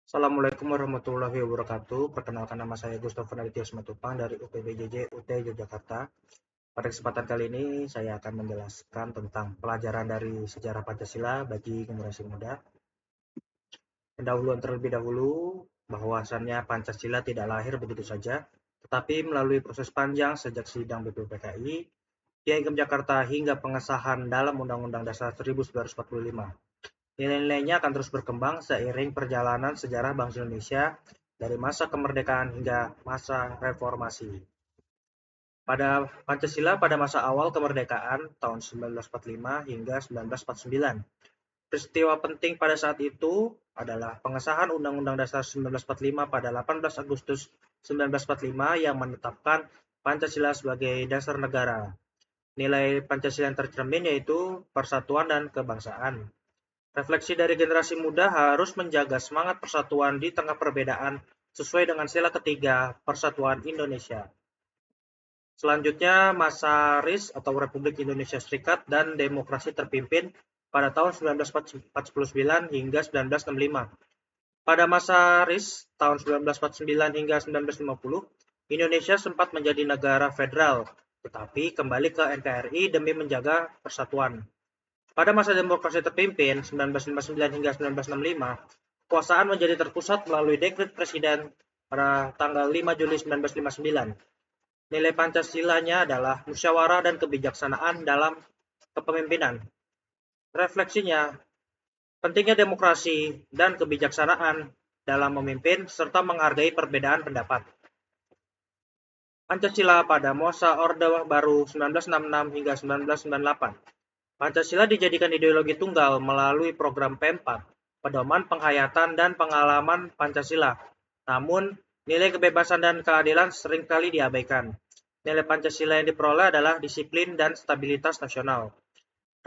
Assalamualaikum warahmatullahi wabarakatuh. Perkenalkan, nama saya Gustaf Aditya Simatupang dari UPBJJ UT Yogyakarta. Pada kesempatan kali ini saya akan menjelaskan tentang pelajaran dari sejarah Pancasila bagi generasi muda. Pendahuluan terlebih dahulu, bahwasannya Pancasila tidak lahir begitu saja, tetapi melalui proses panjang sejak sidang BPUPKI, Piagam Jakarta hingga pengesahan dalam Undang-Undang Dasar 1945. Nilai-nilainya akan terus berkembang seiring perjalanan sejarah bangsa Indonesia dari masa kemerdekaan hingga masa reformasi. Pada Pancasila pada masa awal kemerdekaan tahun 1945 hingga 1949. Peristiwa penting pada saat itu adalah pengesahan Undang-Undang Dasar 1945 pada 18 Agustus 1945 yang menetapkan Pancasila sebagai dasar negara. Nilai Pancasila yang tercermin yaitu persatuan dan kebangsaan. Refleksi dari generasi muda harus menjaga semangat persatuan di tengah perbedaan sesuai dengan sila ketiga Persatuan Indonesia. Selanjutnya, masa RIS atau Republik Indonesia Serikat dan demokrasi terpimpin pada tahun 1949 hingga 1965. Pada masa RIS tahun 1949 hingga 1950, Indonesia sempat menjadi negara federal, tetapi kembali ke NKRI demi menjaga persatuan. Pada masa demokrasi terpimpin 1959 hingga 1965, kekuasaan menjadi terpusat melalui dekret presiden pada tanggal 5 Juli 1959. Nilai Pancasilanya adalah musyawarah dan kebijaksanaan dalam kepemimpinan. Refleksinya, pentingnya demokrasi dan kebijaksanaan dalam memimpin serta menghargai perbedaan pendapat. Pancasila pada masa Orde Baru 1966 hingga 1998. Pancasila dijadikan ideologi tunggal melalui program P4, pedoman penghayatan dan pengalaman Pancasila. Namun, nilai kebebasan dan keadilan seringkali diabaikan. Nilai Pancasila yang diperoleh adalah disiplin dan stabilitas nasional.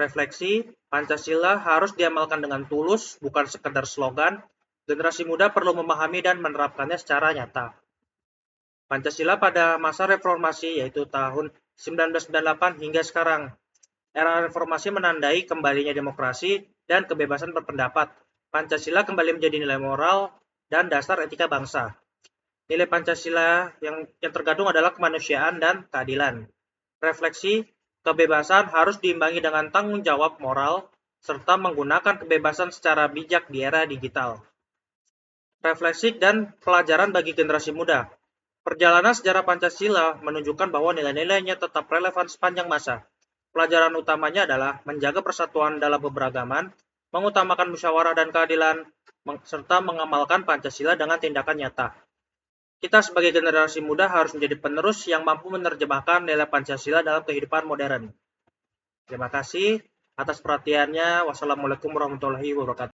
Refleksi, Pancasila harus diamalkan dengan tulus, bukan sekedar slogan. Generasi muda perlu memahami dan menerapkannya secara nyata. Pancasila pada masa reformasi yaitu tahun 1998 hingga sekarang. Era reformasi menandai kembalinya demokrasi dan kebebasan berpendapat. Pancasila kembali menjadi nilai moral dan dasar etika bangsa. Nilai Pancasila yang tergantung adalah kemanusiaan dan keadilan. Refleksi, kebebasan harus diimbangi dengan tanggung jawab moral serta menggunakan kebebasan secara bijak di era digital. Refleksi dan pelajaran bagi generasi muda. Perjalanan sejarah Pancasila menunjukkan bahwa nilai-nilainya tetap relevan sepanjang masa. Pelajaran utamanya adalah menjaga persatuan dalam keberagaman, mengutamakan musyawarah dan keadilan, serta mengamalkan Pancasila dengan tindakan nyata. Kita sebagai generasi muda harus menjadi penerus yang mampu menerjemahkan nilai Pancasila dalam kehidupan modern. Terima kasih atas perhatiannya. Wassalamualaikum warahmatullahi wabarakatuh.